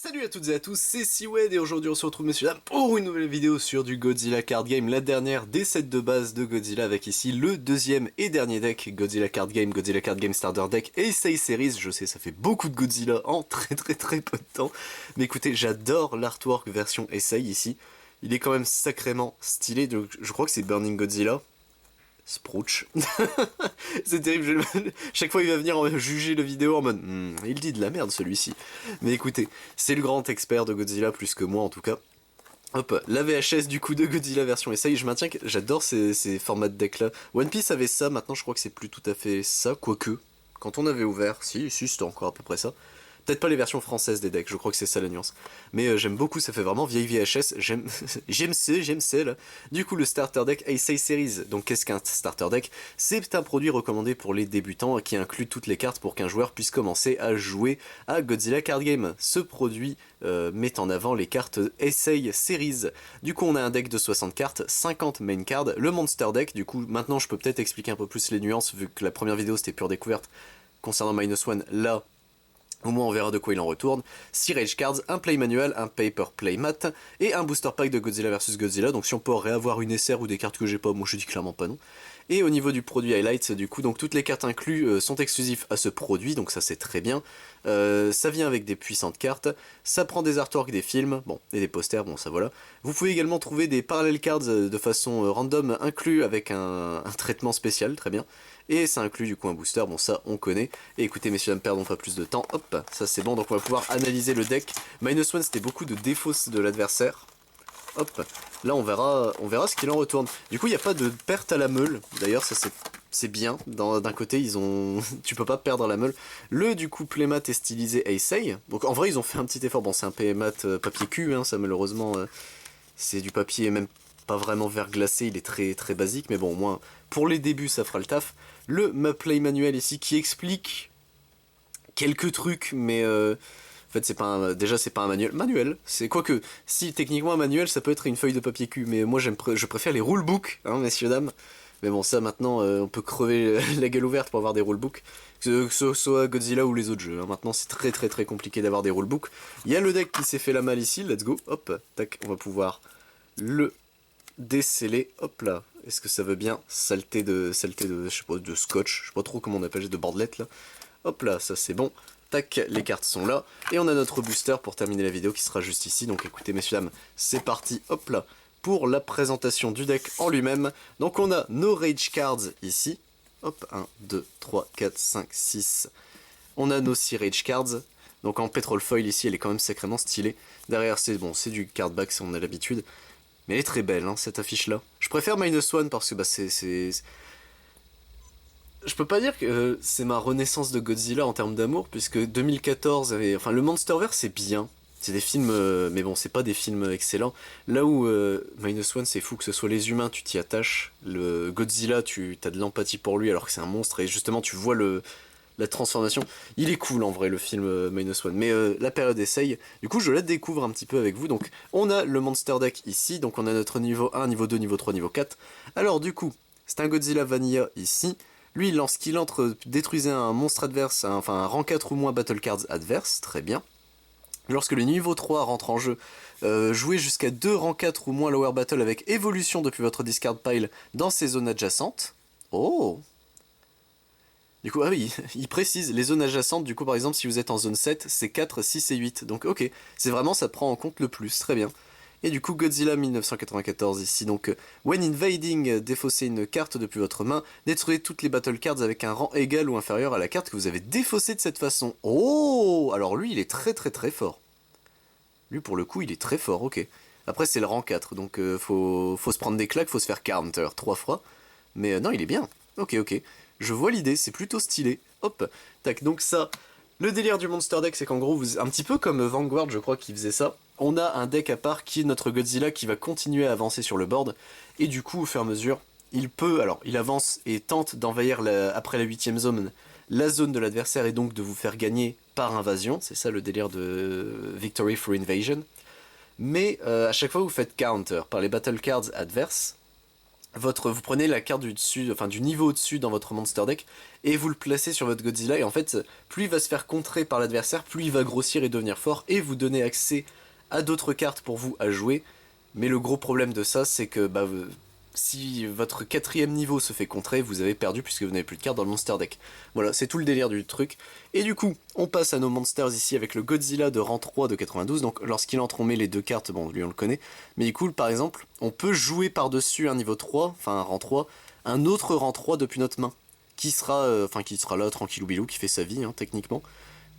Salut à toutes et à tous, c'est Siwed et aujourd'hui on se retrouve messieurs dames pour une nouvelle vidéo sur du Godzilla Card Game, la dernière des sets de base de Godzilla avec ici le deuxième et dernier deck Godzilla Card Game Starter Deck et Heisei Series. Je sais ça fait beaucoup de Godzilla en très peu de temps, mais écoutez j'adore l'artwork version Heisei ici, il est quand même sacrément stylé, donc je crois que c'est Burning Godzilla. Sprouch. C'est terrible, chaque fois il va venir juger la vidéo en mode il dit de la merde celui-ci. Mais écoutez, c'est le grand expert de Godzilla plus que moi en tout cas. Hop, la VHS du coup de Godzilla version Heisei, je maintiens que j'adore ces formats de deck là. One Piece avait ça, maintenant je crois que c'est plus tout à fait ça, quoique. Quand on avait ouvert, si c'était encore à peu près ça. Peut-être pas les versions françaises des decks, je crois que c'est ça la nuance. Mais j'aime beaucoup, ça fait vraiment vieille VHS, j'aime j'aime là. Du coup, le starter deck Heisei Series. Donc qu'est-ce qu'un starter deck? C'est un produit recommandé pour les débutants qui inclut toutes les cartes pour qu'un joueur puisse commencer à jouer à Godzilla Card Game. Ce produit met en avant les cartes Heisei Series. Du coup, on a un deck de 60 cartes, 50 main cards, le monster deck. Du coup, maintenant je peux peut-être expliquer un peu plus les nuances vu que la première vidéo c'était pure découverte concernant -1, là au moins on verra de quoi il en retourne. 6 Rage Cards, un Play Manual, un Paper Playmat et un Booster Pack de Godzilla vs Godzilla. Donc si on peut réavoir une SR ou des cartes que j'ai pas, moi je dis clairement pas non. Et au niveau du produit Highlights, du coup, donc toutes les cartes incluses sont exclusives à ce produit, donc ça c'est très bien. Ça vient avec des puissantes cartes, ça prend des artworks des films, bon, et des posters, bon ça voilà. Vous pouvez également trouver des parallel cards de façon random inclus avec un traitement spécial, très bien. Et ça inclut du coup un booster, bon ça on connaît. Et écoutez messieurs dames, perdons pas plus de temps, hop, ça c'est bon, donc on va pouvoir analyser le deck. -1 c'était beaucoup de défauts de l'adversaire. Hop, là on verra ce qu'il en retourne. Du coup il n'y a pas de perte à la meule, d'ailleurs ça c'est bien, d'un côté ils ont... tu peux pas perdre la meule. Le du coup playmat est stylisé Heisei, donc en vrai ils ont fait un petit effort, bon c'est un playmat papier cul, hein, ça malheureusement c'est du papier même pas vraiment verglacé, il est très basique, mais bon au moins pour les débuts ça fera le taf. Le play manuel ici qui explique quelques trucs, mais en fait c'est pas un, déjà c'est pas un manuel, c'est quoique si techniquement un manuel ça peut être une feuille de papier cul, mais moi je préfère les rulebooks, hein messieurs dames. Mais bon ça maintenant on peut crever la gueule ouverte pour avoir des rulebooks, que ce soit Godzilla ou les autres jeux, hein. Maintenant c'est très compliqué d'avoir des rulebooks. Il y a le deck qui s'est fait la malle ici, let's go, hop, tac, on va pouvoir le déceler, hop là. Est-ce que ça veut bien saleté de, je sais pas, de scotch, je sais pas trop comment on appelle, de bordelette là. Hop là, ça c'est bon. Tac, les cartes sont là. Et on a notre booster pour terminer la vidéo qui sera juste ici. Donc écoutez messieurs dames, c'est parti, hop là, pour la présentation du deck en lui-même. Donc on a nos Rage Cards ici. Hop, 1, 2, 3, 4, 5, 6. On a nos 6 Rage Cards. Donc en pétrole foil ici, elle est quand même sacrément stylée. Derrière c'est bon, c'est du card back si on a l'habitude. Mais elle est très belle, hein, cette affiche-là. Je préfère -1 parce que bah, je peux pas dire que c'est ma renaissance de Godzilla en termes d'amour, puisque 2014 avait... Enfin, le Monsterverse, c'est bien. C'est des films... mais bon, c'est pas des films excellents. Là où -1, c'est fou que ce soit les humains, tu t'y attaches. Le Godzilla, tu as de l'empathie pour lui alors que c'est un monstre, et justement, tu vois la transformation. Il est cool en vrai le film -1, mais la période essaye. Du coup je la découvre un petit peu avec vous. Donc on a le Monster Deck ici, donc on a notre niveau 1, niveau 2, niveau 3, niveau 4. Alors du coup, c'est un Godzilla Vanilla ici. Lui, lorsqu'il entre, détruisez un monstre adverse, enfin un rang 4 ou moins Battle Cards adverse, très bien. Lorsque le niveau 3 rentre en jeu, jouez jusqu'à 2 rangs 4 ou moins Lower Battle avec évolution depuis votre discard pile dans ces zones adjacentes. Oh! Du coup, ah oui, il précise, les zones adjacentes, du coup par exemple si vous êtes en zone 7, c'est 4, 6 et 8. Donc ok, c'est vraiment, ça prend en compte le plus, très bien. Et du coup Godzilla 1994 ici, donc when invading, défaussez une carte depuis votre main, détruisez toutes les battle cards avec un rang égal ou inférieur à la carte que vous avez défaussée de cette façon. Oh, alors lui il est très fort. Lui pour le coup il est très fort, ok. Après c'est le rang 4, donc faut se prendre des claques, faut se faire counter 3 fois. Mais non, il est bien. Ok. Je vois l'idée, c'est plutôt stylé. Hop, tac, donc ça, le délire du Monster Deck, c'est qu'en gros, un petit peu comme Vanguard, je crois, qui faisait ça, on a un deck à part qui est notre Godzilla qui va continuer à avancer sur le board, et du coup, au fur et à mesure, il peut, alors, il avance et tente d'envahir, après la 8ème zone, la zone de l'adversaire, et donc de vous faire gagner par invasion, c'est ça le délire de Victory for Invasion, mais à chaque fois vous faites counter par les battle cards adverses, vous prenez la carte du dessus, enfin du niveau au-dessus dans votre monster deck et vous le placez sur votre Godzilla et en fait plus il va se faire contrer par l'adversaire, plus il va grossir et devenir fort et vous donner accès à d'autres cartes pour vous à jouer. Mais le gros problème de ça c'est que si votre quatrième niveau se fait contrer, vous avez perdu puisque vous n'avez plus de cartes dans le monster deck. Voilà, c'est tout le délire du truc. Et du coup, on passe à nos monsters ici avec le Godzilla de rang 3 de 92. Donc lorsqu'il entre, on met les deux cartes, bon lui on le connaît. Mais du coup, par exemple, on peut jouer par-dessus un niveau 3, enfin un rang 3, un autre rang 3 depuis notre main. Qui sera là tranquillou bilou, qui fait sa vie hein, techniquement.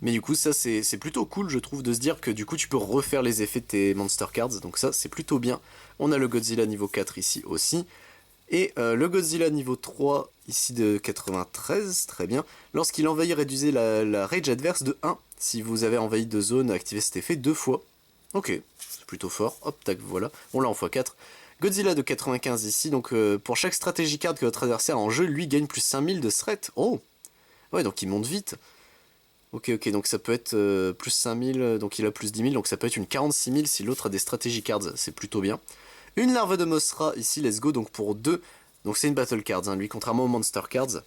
Mais du coup ça c'est plutôt cool je trouve de se dire que du coup tu peux refaire les effets de tes monster cards, donc ça c'est plutôt bien. On a le Godzilla niveau 4 ici aussi, et le Godzilla niveau 3 ici de 93, très bien. Lorsqu'il envahit, réduisez la rage adverse de 1, si vous avez envahi de zone, activez cet effet 2 fois. Ok, c'est plutôt fort, hop tac voilà, on l'a en x4. Godzilla de 95 ici, donc pour chaque stratégie card que votre adversaire a en jeu, lui gagne plus 5000 de threat. Oh ouais donc il monte vite. Ok, donc ça peut être plus 5000, donc il a plus 10 000, donc ça peut être une 46 000 si l'autre a des strategy cards, c'est plutôt bien. Une larve de Mothra ici, let's go, donc pour 2, donc c'est une battle cards, hein, lui, contrairement aux monster cards.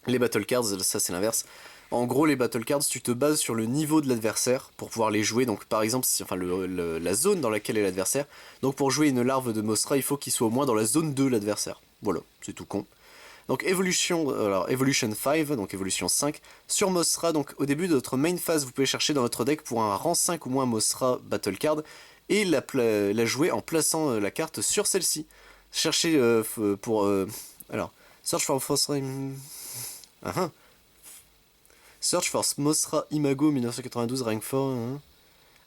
Les battle cards, ça c'est l'inverse. En gros, les battle cards, tu te bases sur le niveau de l'adversaire pour pouvoir les jouer, donc par exemple, la zone dans laquelle est l'adversaire. Donc pour jouer une larve de Mothra, il faut qu'il soit au moins dans la zone 2 l'adversaire. Voilà, c'est tout con. Donc Evolution 5, donc Evolution 5, sur Mothra, donc au début de votre main phase, vous pouvez chercher dans votre deck pour un rang 5 ou moins Mothra Battle Card, et la jouer en plaçant la carte sur celle-ci. Cherchez alors, Search for Mothra... Search for Mothra Imago 1992, rank 4...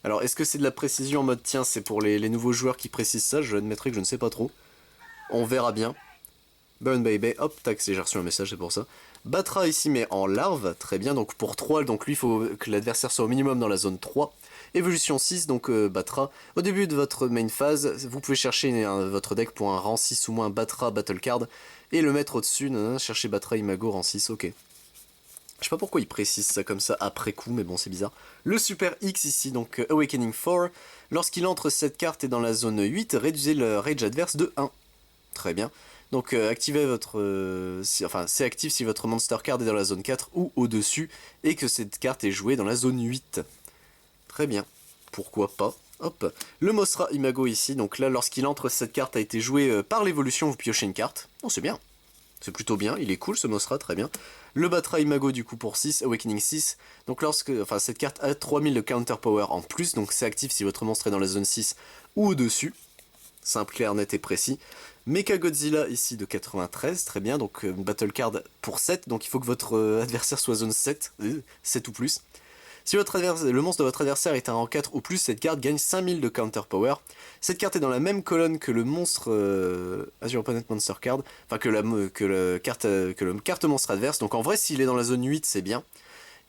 Alors, est-ce que c'est de la précision en mode, tiens, c'est pour les nouveaux joueurs qui précisent ça? Je admettrai que je ne sais pas trop. On verra bien. Burn Baby, hop, tac, j'ai reçu un message, c'est pour ça. Batra ici, mais en larve, très bien, donc pour 3, donc lui, il faut que l'adversaire soit au minimum dans la zone 3. Évolution 6, donc Batra. Au début de votre main phase, vous pouvez chercher votre deck pour un rang 6 ou moins Batra Battle Card, et le mettre au-dessus, chercher Batra Imago rang 6, ok. Je sais pas pourquoi il précise ça comme ça après coup, mais bon, c'est bizarre. Le Super X ici, donc Awakening 4. Lorsqu'il entre cette carte et dans la zone 8, réduisez le rage adverse de 1. Très bien. Donc activez votre... c'est actif si votre monster card est dans la zone 4 ou au-dessus, et que cette carte est jouée dans la zone 8. Très bien. Pourquoi pas. Hop. Le Mothra Imago ici, donc là, lorsqu'il entre, cette carte a été jouée par l'évolution, vous piochez une carte. Oh, c'est bien. C'est plutôt bien, il est cool ce Mothra, très bien. Le Batra Imago du coup pour 6, Awakening 6. Donc cette carte a 3000 de counter power en plus, donc c'est actif si votre monstre est dans la zone 6 ou au-dessus. Simple, clair, net et précis. Mecha Godzilla ici de 93, très bien, donc une battle card pour 7, donc il faut que votre adversaire soit zone 7, 7 ou plus. Si le monstre de votre adversaire est un rang 4 ou plus, cette carte gagne 5000 de counter power. Cette carte est dans la même colonne que le monstre Azure Opponent Monster Card, enfin que le carte monstre adverse, donc en vrai s'il est dans la zone 8 c'est bien.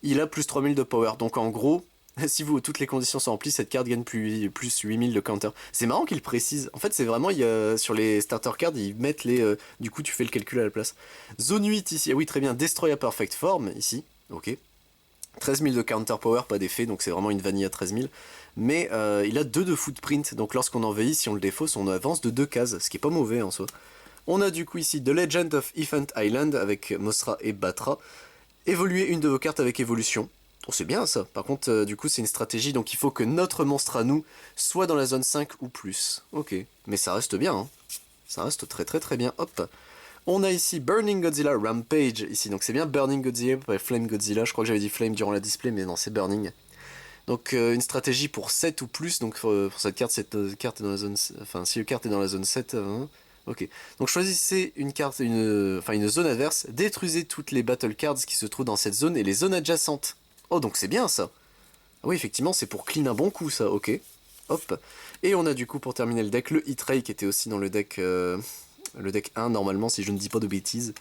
Il a plus 3000 de power, donc en gros, si toutes les conditions sont remplies, cette carte gagne plus 8000 de counter. C'est marrant qu'il précise, en fait c'est vraiment, sur les starter cards, ils mettent du coup tu fais le calcul à la place. Zone 8 ici, ah oui très bien, Destroy a Perfect Form ici, ok. 13 000 de counter power, pas d'effet, donc c'est vraiment une vanille à 13 000. Mais il a 2 de footprint, donc lorsqu'on envahit, si on le défausse, on avance de 2 cases, ce qui est pas mauvais en soi. On a du coup ici The Legend of Elephant Island avec Mothra et Batra. Évoluer une de vos cartes avec évolution. Oh, c'est bien ça. Par contre, du coup, c'est une stratégie, donc il faut que notre monstre à nous soit dans la zone 5 ou plus. Ok, mais ça reste bien, hein. Ça reste très très très bien. Hop. On a ici Burning Godzilla Rampage, ici, donc c'est bien Burning Godzilla, pas Flame Godzilla, je crois que j'avais dit Flame durant la display, mais non, c'est Burning. Donc une stratégie pour 7 ou plus, donc pour cette carte est dans la zone... Enfin, si le carte est dans la zone 7, ok. Donc choisissez une carte, une zone adverse, détruisez toutes les battle cards qui se trouvent dans cette zone et les zones adjacentes. Oh, donc c'est bien ça. Ah oui, effectivement, c'est pour clean un bon coup ça, ok. Hop. Et on a du coup pour terminer le deck, le Hit Ray qui était aussi dans le deck 1 normalement si je ne dis pas de bêtises.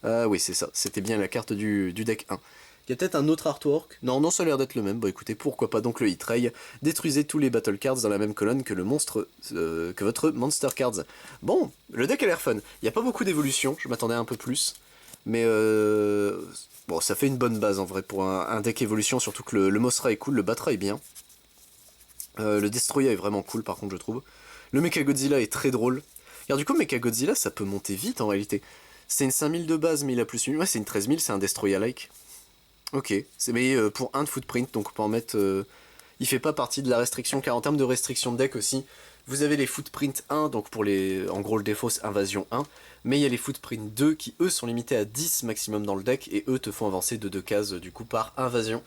Oui c'est ça, c'était bien la carte du deck 1. Il y a peut-être un autre artwork. Non, ça a l'air d'être le même. Bah écoutez, pourquoi pas donc le Hit Ray. Détruisez tous les battle cards dans la même colonne que le monstre, que votre monster cards. Bon, le deck a l'air fun. Il n'y a pas beaucoup d'évolution, je m'attendais un peu plus. Mais bon, ça fait une bonne base en vrai pour un deck évolution, surtout que le Mothra est cool, le Batra est bien. Le Destroya est vraiment cool par contre je trouve. Le Mechagodzilla est très drôle. Car du coup, Mechagodzilla, ça peut monter vite en réalité. C'est une 5000 de base, mais il a plus une. Ouais, c'est une 13000, c'est un Destroyer-like. Ok, mais pour un de footprint, donc on peut en mettre. Il fait pas partie de la restriction, car en termes de restriction de deck aussi, vous avez les footprint 1, donc pour les. En gros, le défaut, c'est invasion 1. Mais il y a les footprint 2 qui, eux, sont limités à 10 maximum dans le deck, et eux te font avancer de 2 cases, du coup, par invasion.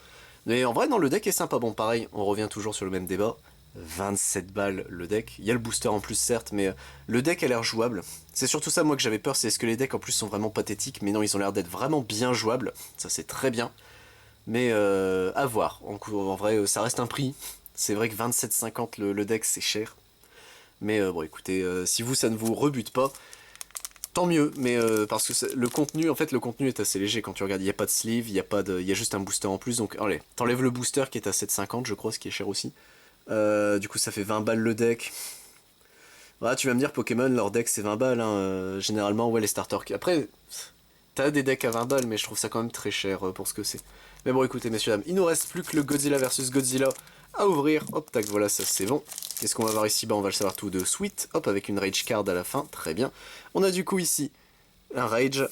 Mais en vrai, non, le deck est sympa. Bon, pareil, on revient toujours sur le même débat. 27 balles le deck. Il y a le booster en plus, certes, mais le deck a l'air jouable. C'est surtout ça, moi, que j'avais peur, c'est est-ce que les decks en plus sont vraiment pathétiques, mais non, ils ont l'air d'être vraiment bien jouables. Ça, c'est très bien. Mais à voir. En vrai, ça reste un prix. C'est vrai que 27,50 le deck, c'est cher. Mais bon, écoutez, si vous, ça ne vous rebute pas, tant mieux. Mais parce que le contenu, en fait, le contenu est assez léger quand tu regardes. Il n'y a pas de sleeve, il y a juste un booster en plus. Donc, allez, t'enlèves le booster qui est à 7,50, je crois, ce qui est cher aussi. Du coup, ça fait 20 balles le deck. Voilà, tu vas me dire, Pokémon, leur deck, c'est 20 balles. Hein. Généralement, ouais, les starters. Après, t'as des decks à 20 balles, mais je trouve ça quand même très cher pour ce que c'est. Mais bon, écoutez, messieurs, dames, il nous reste plus que le Godzilla versus Godzilla à ouvrir. Hop, tac, voilà, ça c'est bon. Qu'est-ce qu'on va voir ici? Bah, on va le savoir tout de suite. Hop, avec une Rage Card à la fin, très bien. On a du coup ici un Rage,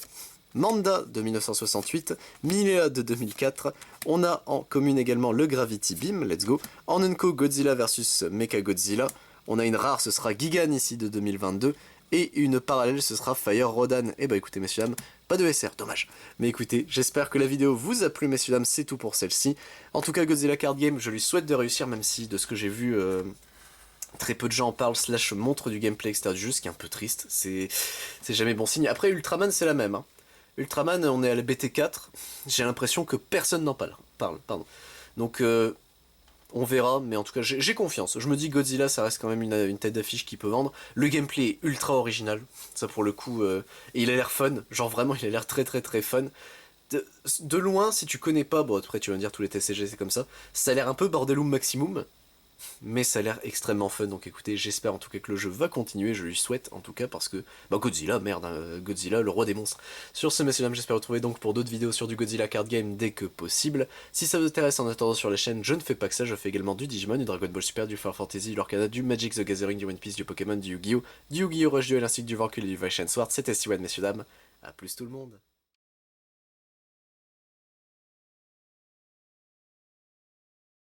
Manda de 1968, Milea de 2004. On a en commune également le Gravity Beam, let's go. En Unco, Godzilla versus Mechagodzilla. On a une rare, ce sera Gigan ici de 2022. Et une parallèle, ce sera Fire Rodan. Et bah écoutez, messieurs, dames, pas de SR, dommage. Mais écoutez, j'espère que la vidéo vous a plu, messieurs, dames, c'est tout pour celle-ci. En tout cas, Godzilla Card Game, je lui souhaite de réussir, même si de ce que j'ai vu, très peu de gens en parlent, slash montrent du gameplay extérieur du jeu, ce qui est un peu triste. C'est jamais bon signe. Après, Ultraman, c'est la même. Hein. Ultraman, on est à la BT4, j'ai l'impression que personne n'en parle. Pardon. Donc, on verra, mais en tout cas, j'ai confiance. Je me dis Godzilla, ça reste quand même une tête d'affiche qui peut vendre. Le gameplay est ultra original, ça pour le coup, et il a l'air fun. Genre vraiment, il a l'air très très très fun. De loin, si tu connais pas, bon après tu vas me dire tous les TCG c'est comme ça a l'air un peu bordelum maximum, mais ça a l'air extrêmement fun, donc écoutez, j'espère en tout cas que le jeu va continuer, je lui souhaite en tout cas, parce que, bah Godzilla, merde, hein, Godzilla, le roi des monstres. Sur ce, messieurs dames, j'espère vous retrouver donc pour d'autres vidéos sur du Godzilla Card Game dès que possible. Si ça vous intéresse, en attendant sur la chaîne, je ne fais pas que ça, je fais également du Digimon, du Dragon Ball Super, du Final Fantasy, du Lorcana, du Magic the Gathering, du One Piece, du Pokémon, du Yu-Gi-Oh, Rush Duel ainsi que du Vancule et du Vashon Sword. C'était Siwan, messieurs dames, à plus tout le monde.